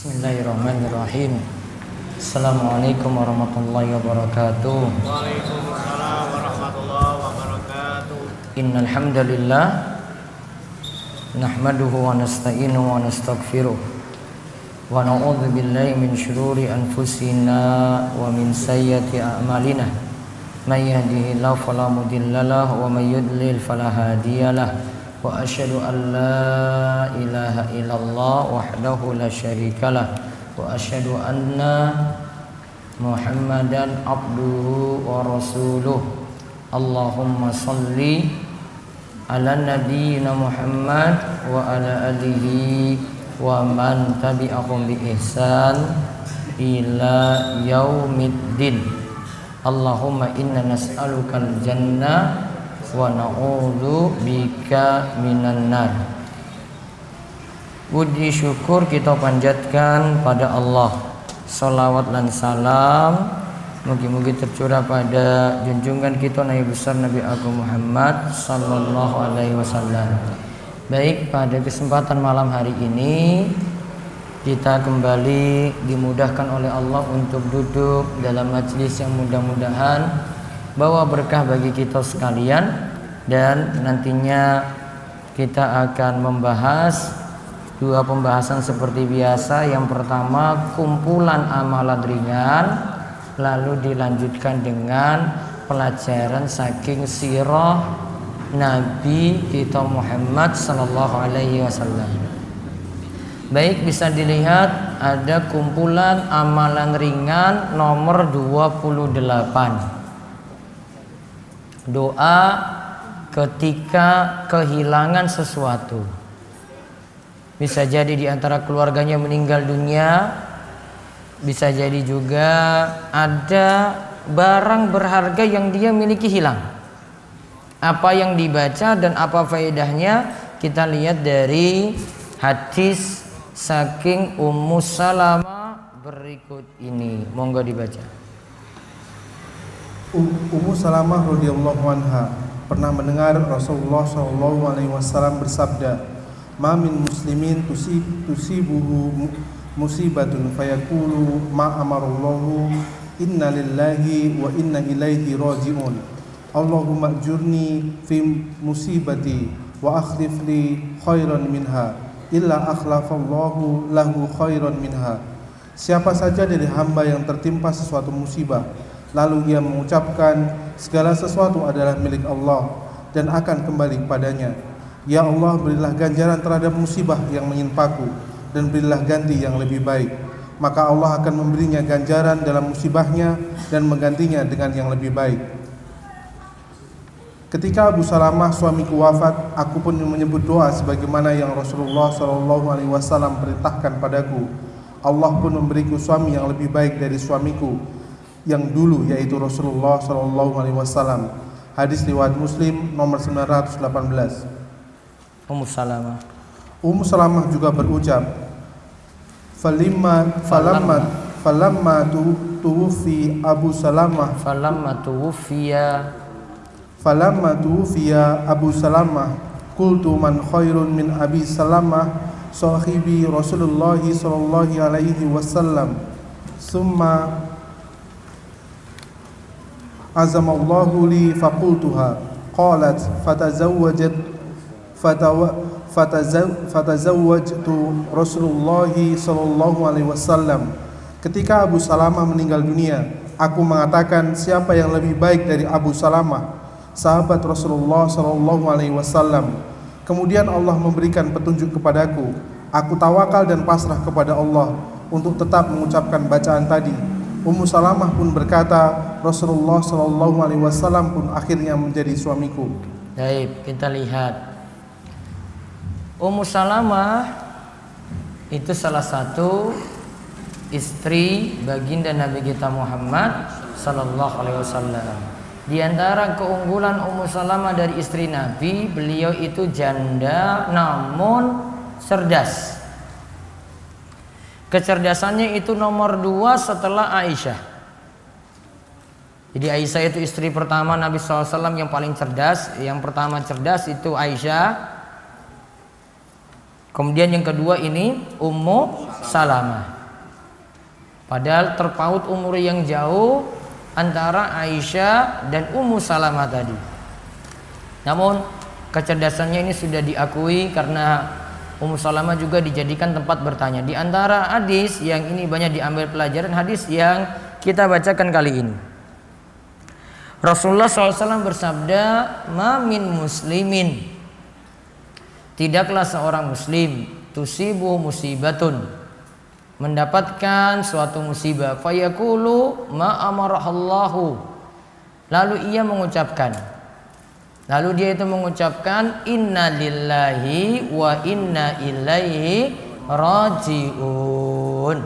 Bismillahirrahmanirrahim. Assalamualaikum warahmatullahi wabarakatuh. Waalaikumsalam warahmatullahi wabarakatuh. Innal hamdalillah nahmaduhu wa nasta'inuhu wa nastaghfiruh wa na'udzu billahi min shururi anfusina wa min sayyiati a'malina. May yahdihillahu fala mudilla lahu wa may yudlil fala hadiyalah. Wa asyhadu an la ilaha illallah wahdahu la syarikalah wa asyhadu anna Muhammadan abduhu wa rasuluh. Allahumma salli ala nabiyyina Muhammad wa ala alihi wa man tabi'ahum bi ihsan ila yaumiddin. Allahumma inna nas'alukal jannah wa na'udzu bika minan nar. Puji syukur kita panjatkan pada Allah. Salawat dan salam mugi-mugi tercurah pada junjungan kita Nabi besar Nabi Agung Muhammad sallallahu alaihi wasallam. Baik, pada kesempatan malam hari ini kita kembali dimudahkan oleh Allah untuk duduk dalam majelis yang mudah-mudahan bawa berkah bagi kita sekalian, dan nantinya kita akan membahas dua pembahasan seperti biasa. Yang pertama kumpulan amalan ringan, lalu dilanjutkan dengan pelajaran saking sirah Nabi kita Muhammad sallallahu alaihi wasallam. Baik, bisa dilihat ada kumpulan amalan ringan nomor 28. Doa ketika kehilangan sesuatu. Bisa jadi di antara keluarganya meninggal dunia, bisa jadi juga ada barang berharga yang dia miliki hilang. Apa yang dibaca dan apa faedahnya kita lihat dari hadis saking Ummu Salamah berikut ini. Monggo dibaca. Ummu Salamah radhiyallahu anha pernah mendengar Rasulullah sallallahu alaihi wasallam bersabda, "Ma min muslimin tusibuhu musibatun fayaqulu ma amarallahu inna lillahi wa inna ilaihi raji'un. Allahumma ajurni fi musibati wa akhlif li khairan minha illa akhlafallahu lahu khairan minha." Siapa saja dari hamba yang tertimpa sesuatu musibah lalu ia mengucapkan segala sesuatu adalah milik Allah dan akan kembali padanya, ya Allah, berilah ganjaran terhadap musibah yang menimpaku dan berilah ganti yang lebih baik, maka Allah akan memberinya ganjaran dalam musibahnya dan menggantinya dengan yang lebih baik. Ketika Abu Salamah suamiku wafat, aku pun menyebut doa sebagaimana yang Rasulullah SAW perintahkan padaku. Allah pun memberiku suami yang lebih baik dari suamiku yang dulu, yaitu Rasulullah SAW. Hadis riwayat Muslim nomor 918. Ummu Salamah juga berucap, falamma tuwfi Abu Salamah Abu Salamah qultu man khairun min Abi Salamah sahibi Rasulullah sallallahu alaihi wasallam summa azamallahu li faqultuha qalat fatazawwajtu Rasulullah sallallahu alaihi wasallam. Ketika Abu Salamah meninggal dunia, aku mengatakan, siapa yang lebih baik dari Abu Salamah, sahabat Rasulullah sallallahu alaihi wasallam. Kemudian Allah memberikan petunjuk kepadaku. Aku tawakal dan pasrah kepada Allah untuk tetap mengucapkan bacaan tadi. Ummu Salamah pun berkata, Rasulullah sallallahu alaihi wasallam pun akhirnya menjadi suamiku. Baik, kita lihat. Ummu Salamah itu salah satu istri baginda Nabi kita Muhammad sallallahu alaihi wasallam. Di antara keunggulan Ummu Salamah dari istri Nabi, beliau itu janda namun cerdas. Kecerdasannya itu nomor 2 setelah Aisyah. Jadi Aisyah itu istri pertama Nabi SAW yang paling cerdas. Yang pertama cerdas itu Aisyah. Kemudian yang kedua ini Ummu Salamah. Padahal terpaut umur yang jauh antara Aisyah dan Ummu Salamah tadi. Namun kecerdasannya ini sudah diakui karena Ummu Salamah juga dijadikan tempat bertanya. Di antara hadis yang ini banyak diambil pelajaran, hadis yang kita bacakan kali ini. Rasulullah SAW bersabda, "Ma min muslimin, tidaklah seorang muslim, tusibu musibatun, mendapatkan suatu musibah, fayaqulu ma amarahallahu." Lalu ia mengucapkan, lalu dia itu mengucapkan, "Inna lillahi wa inna ilaihi raji'un.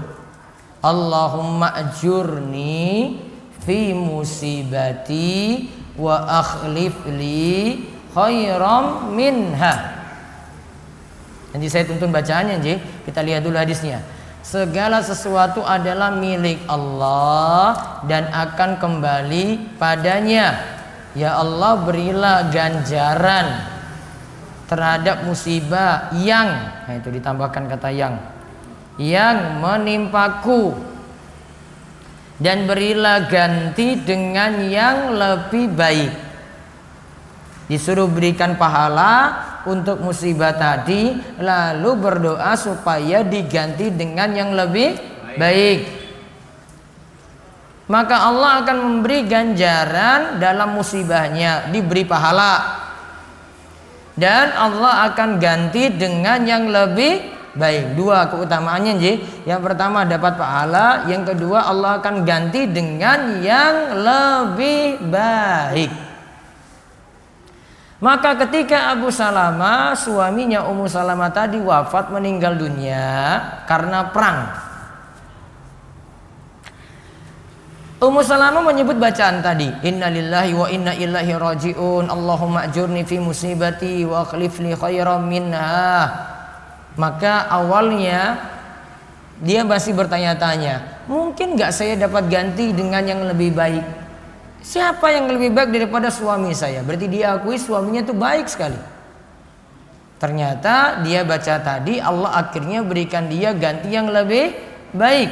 Allahumma ajurni fi musibati wa akhlif li khairam minha." Nanti saya tuntun bacaannya, kita lihat dulu hadisnya. Segala sesuatu adalah milik Allah dan akan kembali padanya. Ya Allah, berilah ganjaran terhadap musibah yang, nah itu ditambahkan kata yang menimpaku, dan berilah ganti dengan yang lebih baik. Disuruh berikan pahala untuk musibah tadi, lalu berdoa supaya diganti dengan yang lebih baik. Maka Allah akan memberi ganjaran dalam musibahnya, diberi pahala, dan Allah akan ganti dengan yang lebih baik. Dua keutamaannya, yang pertama dapat pahala, yang kedua Allah akan ganti dengan yang lebih baik. Maka ketika Abu Salamah, suaminya Ummu Salamah tadi wafat, meninggal dunia karena perang, Ummu Salamah menyebut bacaan tadi, "Inna lillahi wa inna ilaihi raji'un, Allahumma ajurni fi musibati wa akhlif li khairam minha." Maka awalnya dia masih bertanya-tanya, mungkin gak saya dapat ganti dengan yang lebih baik? Siapa yang lebih baik daripada suami saya? Berarti dia akui suaminya itu baik sekali. Ternyata dia baca tadi, Allah akhirnya berikan dia ganti yang lebih baik.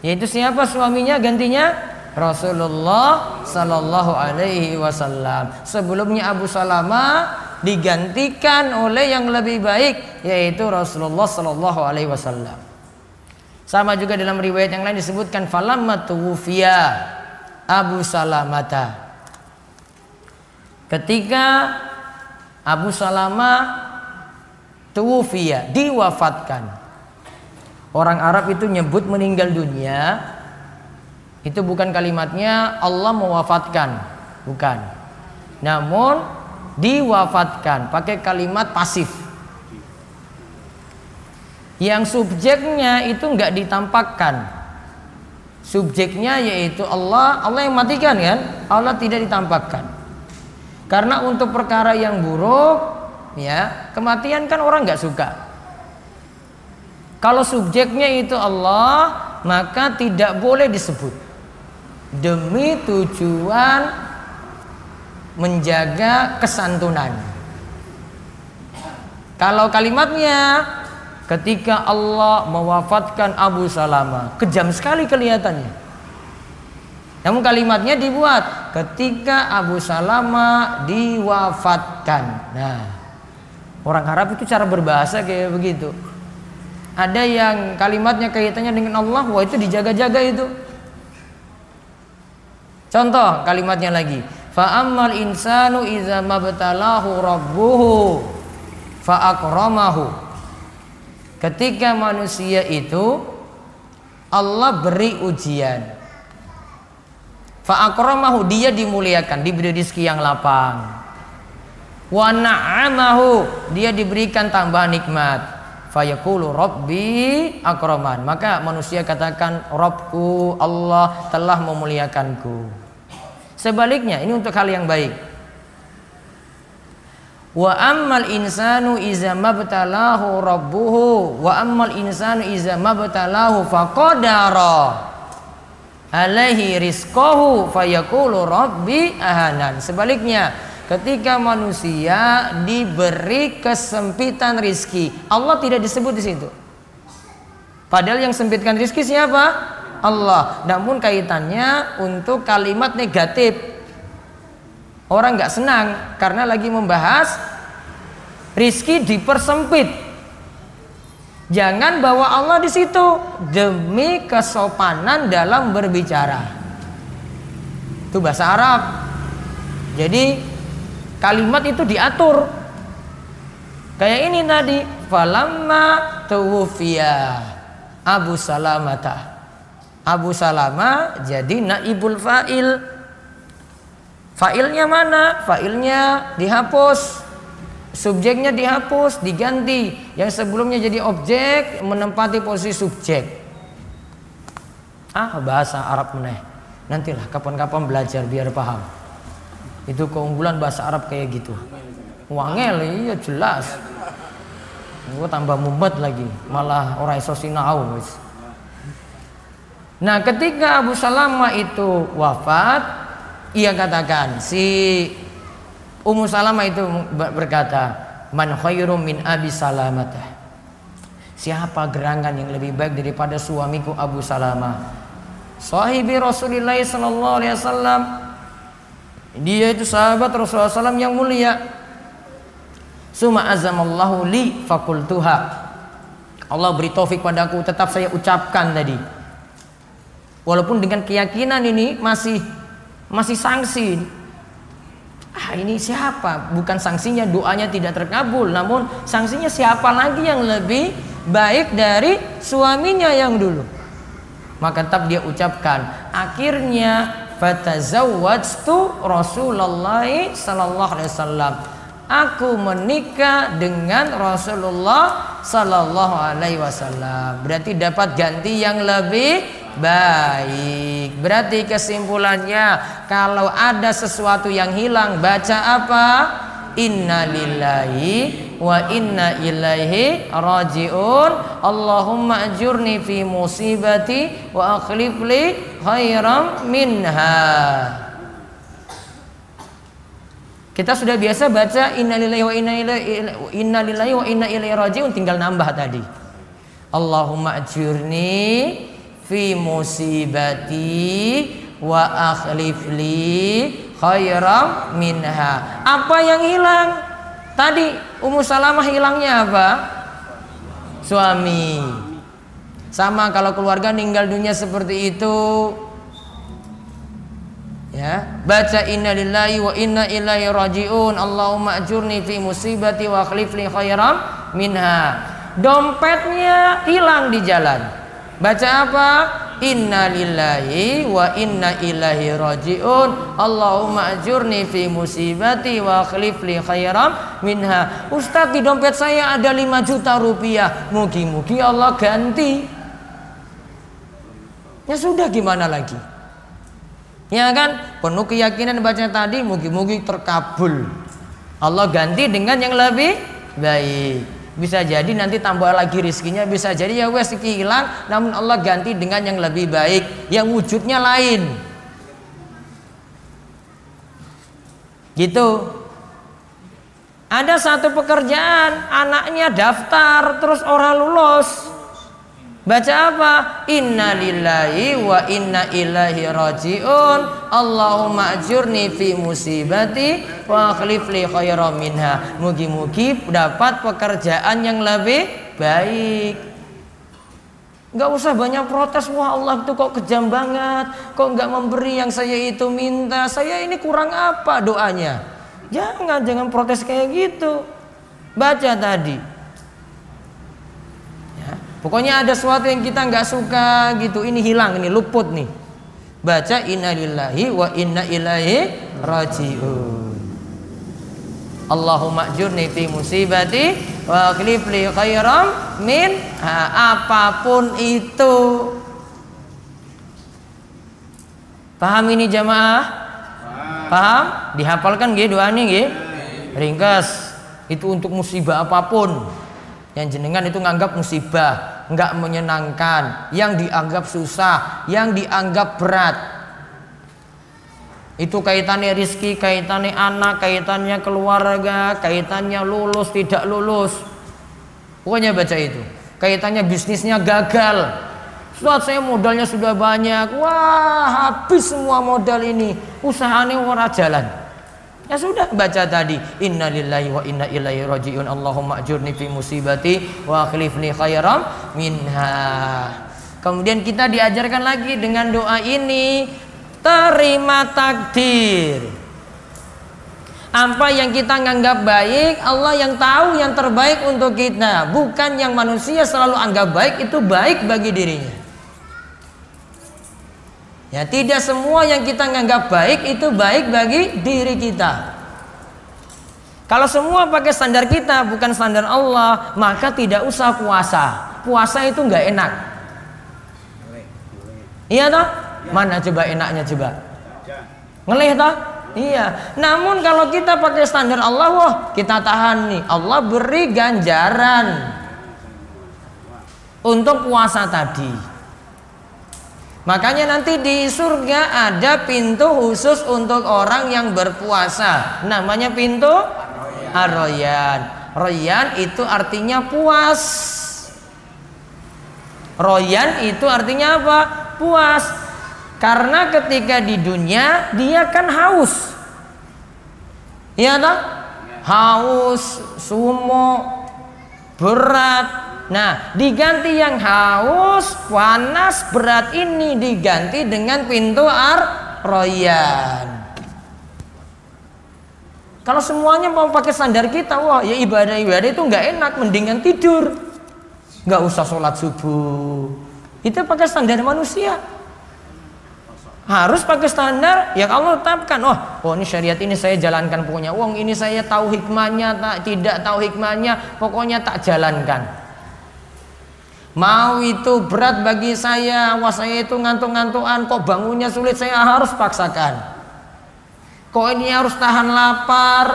Yaitu siapa suaminya gantinya? Rasulullah Sallallahu Alaihi Wasallam. Sebelumnya Abu Salamah digantikan oleh yang lebih baik, yaitu Rasulullah Sallallahu Alaihi Wasallam. Sama juga dalam riwayat yang lain disebutkan, falamma tuwfiya Abu Salamata. Ketika Abu Salamah tuwfiya, diwafatkan. Orang Arab itu nyebut meninggal dunia, itu bukan kalimatnya Allah mewafatkan, bukan. Namun diwafatkan pakai kalimat pasif. Yang subjeknya itu enggak ditampakkan. Subjeknya yaitu Allah, Allah yang matikan kan? Allah tidak ditampakkan. Karena untuk perkara yang buruk, ya, kematian kan orang nggak suka. Kalau subjeknya itu Allah, maka tidak boleh disebut. Demi tujuan menjaga kesantunan. Kalau kalimatnya, ketika Allah mewafatkan Abu Salamah, kejam sekali kelihatannya. Namun kalimatnya dibuat ketika Abu Salamah diwafatkan. Nah, orang Arab itu cara berbahasa kayak begitu. Ada yang kalimatnya kaitannya dengan Allah, wah itu dijaga-jaga itu. Contoh kalimatnya lagi, fa ammal insanu idza mabtalahu rabbuhu fa akramahu. Ketika manusia itu Allah beri ujian, fa akramahu, dia dimuliakan, diberi rezeki yang lapang. Wa na'amahu, dia diberikan tambahan nikmat. Fa yaqulu rabbi akraman, maka manusia katakan Rabbku, Allah telah memuliakanku. Sebaliknya, ini untuk hal yang baik. Wa ammal insanu iza mabtalahu rabbuhu wa ammal insanu iza mabtalahu faqadara alaihi rizqahu fayaqulu rabbi ahanan. Sebaliknya, ketika manusia diberi kesempitan rizki. Allah tidak disebut di situ. Padahal yang sempitkan rizki siapa? Allah. Namun kaitannya untuk kalimat negatif. Orang nggak senang karena lagi membahas rizki dipersempit. Jangan bawa Allah di situ demi kesopanan dalam berbicara. Itu bahasa Arab. Jadi kalimat itu diatur. Kayak ini tadi, falamma tuwfiya Abu Salamah. Abu Salamah jadi naibul fa'il. Fa'ilnya mana? Fa'ilnya dihapus. Subjeknya dihapus, diganti. Yang sebelumnya jadi objek menempati posisi subjek. Bahasa Arab meneh. Nantilah kapan-kapan belajar biar paham. Itu keunggulan bahasa Arab kayak gitu. Wangel, iya jelas. Gue tambah mumet lagi, malah orang iso sinau. Nah, ketika Abu Salamah itu wafat, ia katakan, si Ummu Salamah itu berkata, man khairum min Abi Salamah. Siapa gerangan yang lebih baik daripada suamiku Abu Salamah? Sahibi Rasulullah sallallahu alaihi wasallam. Dia itu sahabat Rasulullah SAW yang mulia. Suma azamallahu li fakultuha. Allah beri taufik padaku, tetap saya ucapkan tadi. Walaupun dengan keyakinan ini masih sanksi. Ini siapa? Bukan sanksinya doanya tidak terkabul, namun sanksinya siapa lagi yang lebih baik dari suaminya yang dulu. Maka tetap dia ucapkan. Akhirnya fatazawwajtu Rasulullah sallallahu alaihi wasallam. Aku menikah dengan Rasulullah sallallahu alaihi wasallam. Berarti dapat ganti yang lebih baik. Berarti kesimpulannya, kalau ada sesuatu yang hilang, baca apa? Inna lillahi wa inna ilaihi raji'un. Allahumma ajurni fi musibati wa akhlif li khairam minha. Kita sudah biasa baca inna lillahi wa inna ilaihi raji'un, tinggal nambah tadi. Allahumma ajurni fi musibati wa akhlif li khairam minha. Apa yang hilang? Tadi Ummu Salamah hilangnya apa? Suami. Sama kalau keluarga meninggal dunia seperti itu, ya, baca inna lillahi wa inna ilaihi raji'un. Allahumma ajurni fi musibati wa akhlif li khairam minha. Dompetnya hilang di jalan. Baca apa? Inna lillahi wa inna ilaihi raji'un. Allahumma ajurni fi musibati wa akhlif li khairam minha. Ustaz, di dompet saya ada 5 juta rupiah. Mugi-mugi Allah ganti. Ya sudah, gimana lagi? Ya kan? Penuh keyakinan baca tadi, mugi-mugi terkabul. Allah ganti dengan yang lebih baik. Bisa jadi nanti tambah lagi rizkinya, bisa jadi ya wes hilang, namun Allah ganti dengan yang lebih baik, yang wujudnya lain. Gitu. Ada satu pekerjaan, anaknya daftar terus orang lulus. Baca apa? Inna lillahi wa inna ilaihi raji'un. Allahumma ajurni fi musibati wa akhlif li khairam minha. Mugi-mugi dapat pekerjaan yang lebih baik. Enggak usah banyak protes. Wah, Allah itu kok kejam banget, kok enggak memberi yang saya itu minta, saya ini kurang apa doanya. Jangan protes kayak gitu. Baca tadi. Pokoknya ada sesuatu yang kita nggak suka gitu, ini hilang, ini luput nih. Baca inna lillahi wa inna ilaihi raji'un. Allahumma ajurni fi musibati wa akhlif li khairam min apapun itu. Paham ini jamaah? Paham? Dihafalkan nggih doa ini nggih? Ringkas. Itu untuk musibah apapun. Yang jenengan itu nganggap musibah, nggak menyenangkan, yang dianggap susah, yang dianggap berat. Itu kaitannya rizki, kaitannya anak, kaitannya keluarga, kaitannya lulus, tidak lulus. Pokoknya baca itu. Kaitannya bisnisnya gagal. Ustaz, saya modalnya sudah banyak. Wah, habis semua modal ini. Usahanya ora jalan. Ya sudah, baca tadi. Innalillahi wa inna ilaihi rajiun. Allahumma ajurni fi musibati wa akhlifni khairam minha. Kemudian kita diajarkan lagi dengan doa ini. Terima takdir. Apa yang kita nganggap baik, Allah yang tahu yang terbaik untuk kita. Bukan yang manusia selalu anggap baik itu baik bagi dirinya. Ya, tidak semua yang kita nganggap baik itu baik bagi diri kita. Kalau semua pakai standar kita bukan standar Allah, maka tidak usah puasa. Puasa itu nggak enak. Iya toh? Mana coba enaknya coba? Ngelih toh? Iya. Namun kalau kita pakai standar Allah, wah kita tahan nih. Allah beri ganjaran untuk puasa tadi. Makanya nanti di surga ada pintu khusus untuk orang yang berpuasa. Namanya pintu Ar-Rayyan. Rayyan itu artinya puas. Rayyan itu artinya apa? Puas. Karena ketika di dunia dia kan haus. Iya toh? Haus, sumo, berat. Nah, diganti yang haus, panas, berat ini diganti dengan pintu Ar-Rayyan. Kalau semuanya mau pakai standar kita, wah ya ibadah-ibadah itu nggak enak, mendingan tidur. Nggak usah sholat subuh. Itu pakai standar manusia. Harus pakai standar yang Allah tetapkan. Oh ini syariat ini saya jalankan pokoknya. Wong ini saya tahu hikmahnya, tidak tahu hikmahnya, pokoknya tak jalankan. Mau itu berat bagi saya, wah saya itu ngantuk-ngantukan, kok bangunnya sulit, saya harus paksakan. Kok ini harus tahan lapar,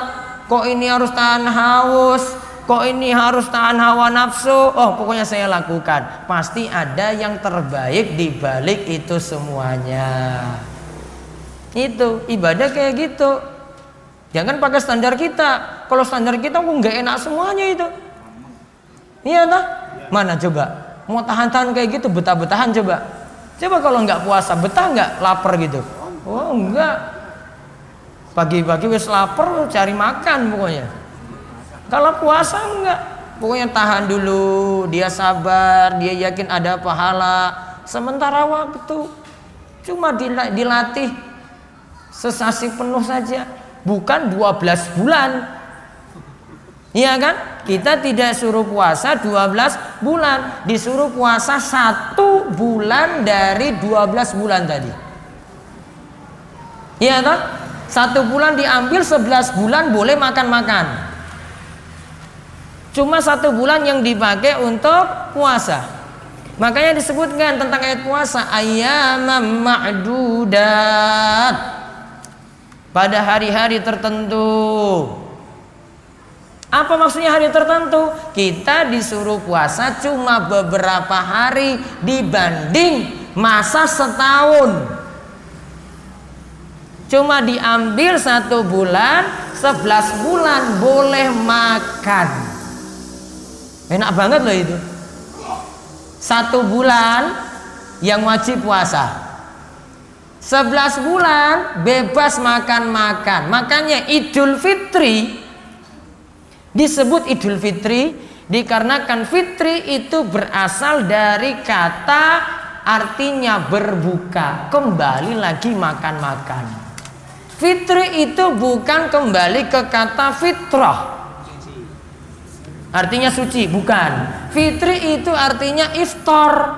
kok ini harus tahan haus, kok ini harus tahan hawa nafsu. Oh pokoknya saya lakukan. Pasti ada yang terbaik di balik itu semuanya. Itu ibadah kayak gitu. Jangan pakai standar kita. Kalau standar kita nggak enak semuanya itu. Iya toh? Mana coba? Mau tahan-tahan kayak gitu, betah-betahan coba. Coba kalau nggak puasa, betah nggak? Lapar gitu? Oh enggak. Pagi-pagi wis lapar, cari makan pokoknya. Kalau puasa enggak, pokoknya tahan dulu, dia sabar, dia yakin ada pahala. Sementara waktu cuma dilatih sesasi penuh saja, bukan 12 bulan. Iya kan? Kita tidak suruh puasa 12 bulan, disuruh puasa 1 bulan dari 12 bulan tadi. Iya kan? 1 bulan diambil, 11 bulan boleh makan-makan. Cuma 1 bulan yang dipakai untuk puasa. Makanya disebutkan tentang ayat puasa, ayyamam ma'dudat, pada hari-hari tertentu. Apa maksudnya hari tertentu? Kita disuruh puasa cuma beberapa hari dibanding masa setahun. Cuma diambil 1 bulan, 11 bulan boleh makan. Enak banget loh itu. 1 bulan yang wajib puasa, 11 bulan bebas makan-makan. Makanya Idul Fitri disebut Idul Fitri dikarenakan fitri itu berasal dari kata artinya berbuka, kembali lagi makan-makan. Fitri itu bukan kembali ke kata fitrah, artinya suci, bukan. Fitri itu artinya iftar,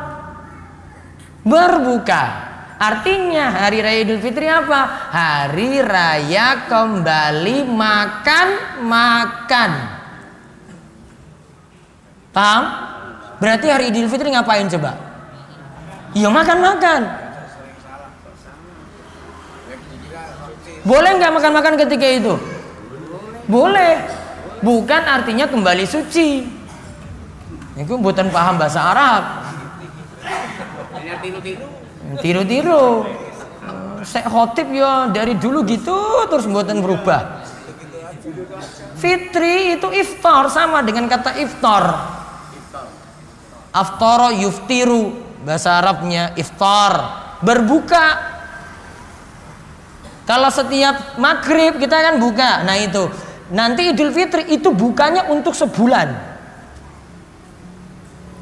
berbuka. Artinya hari raya Idul Fitri apa? Hari raya kembali makan-makan. Paham? Berarti hari Idul Fitri ngapain coba? Iya makan-makan. Boleh nggak makan-makan ketika itu? Boleh. Bukan artinya kembali suci. Itu bukan paham bahasa Arab. Tiru-tiru. Syekh Khotib ya dari dulu gitu terus mboten berubah. Fitri itu iftar, sama dengan kata iftar. Aftara yuftiru, bahasa Arabnya iftar, berbuka. Kalau setiap maghrib kita kan buka, nah itu. Nanti Idul Fitri itu bukanya untuk sebulan.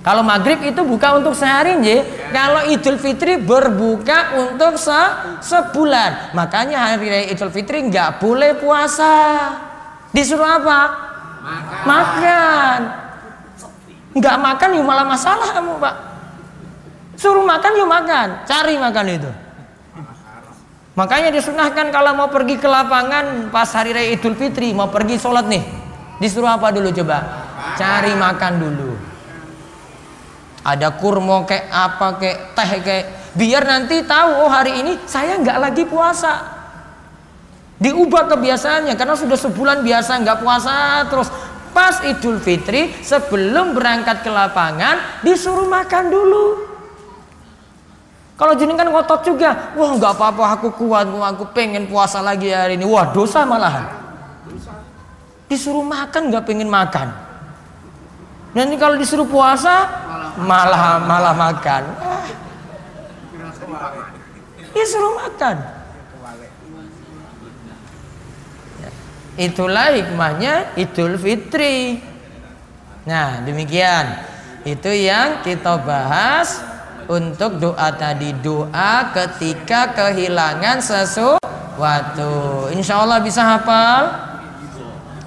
Kalau maghrib itu buka untuk sehari, kalau Idul Fitri berbuka untuk sebulan. Makanya hari raya Idul Fitri nggak boleh puasa. Disuruh apa? Makan. Nggak makan yuk malah masalah kamu, Pak. Suruh makan yuk makan, cari makan itu. Makanya disunahkan kalau mau pergi ke lapangan pas hari raya Idul Fitri, mau pergi sholat nih, disuruh apa dulu coba? Cari makan dulu. Ada kurma kayak apa kayak teh kayak, biar nanti tahu oh hari ini saya nggak lagi puasa. Diubah kebiasaannya karena sudah sebulan biasa nggak puasa terus. Pas Idul Fitri sebelum berangkat ke lapangan disuruh makan dulu. Kalau jenengan ngotot juga, wah nggak apa-apa aku kuat, aku pengen puasa lagi hari ini, wah dosa malahan. Disuruh makan nggak pengen makan. Nanti kalau disuruh puasa malah makan. Disuruh makan. Itulah hikmahnya Idul Fitri. Nah demikian, itu yang kita bahas untuk doa tadi, doa ketika kehilangan sesuatu. Insya Allah bisa hafal,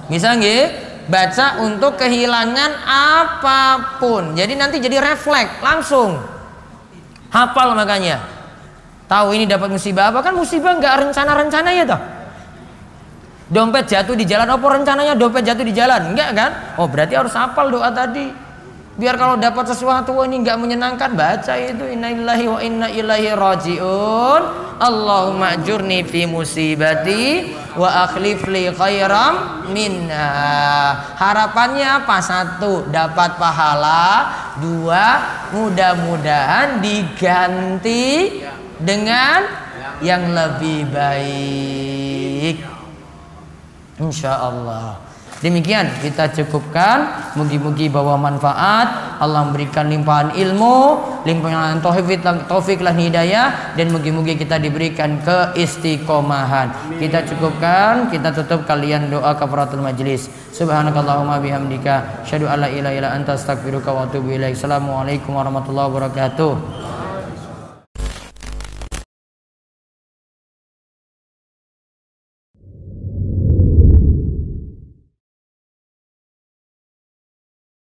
bisa nggih? Baca untuk kehilangan apapun. Jadi nanti jadi refleks langsung hafal. Makanya tahu ini dapat musibah apa, kan musibah nggak rencana ya toh. Dompet jatuh di jalan, apa rencananya dompet jatuh di jalan? Enggak kan? Oh berarti harus hafal doa tadi. Biar kalau dapat sesuatu ini enggak menyenangkan, baca itu inna lillahi wa inna ilaihi rajiun. Allahumma ajurni fi musibati wa akhlif li khairam minha. Harapannya apa? 1, dapat pahala. 2, mudah-mudahan diganti dengan yang lebih baik. Insya Allah. Demikian kita cukupkan. Mugi-mugi bawa manfaat. Allah memberikan limpahan ilmu, limpahan taufik dan hidayah, dan mugi-mugi kita diberikan keistiqomahan. Kita cukupkan. Kita tutup kalian doa kafaratul majlis. Subhanakallahumma bihamdika asyhadu an la ilaha illa anta astaghfiruka wa atubu ilaik. Assalamualaikum warahmatullahi wabarakatuh.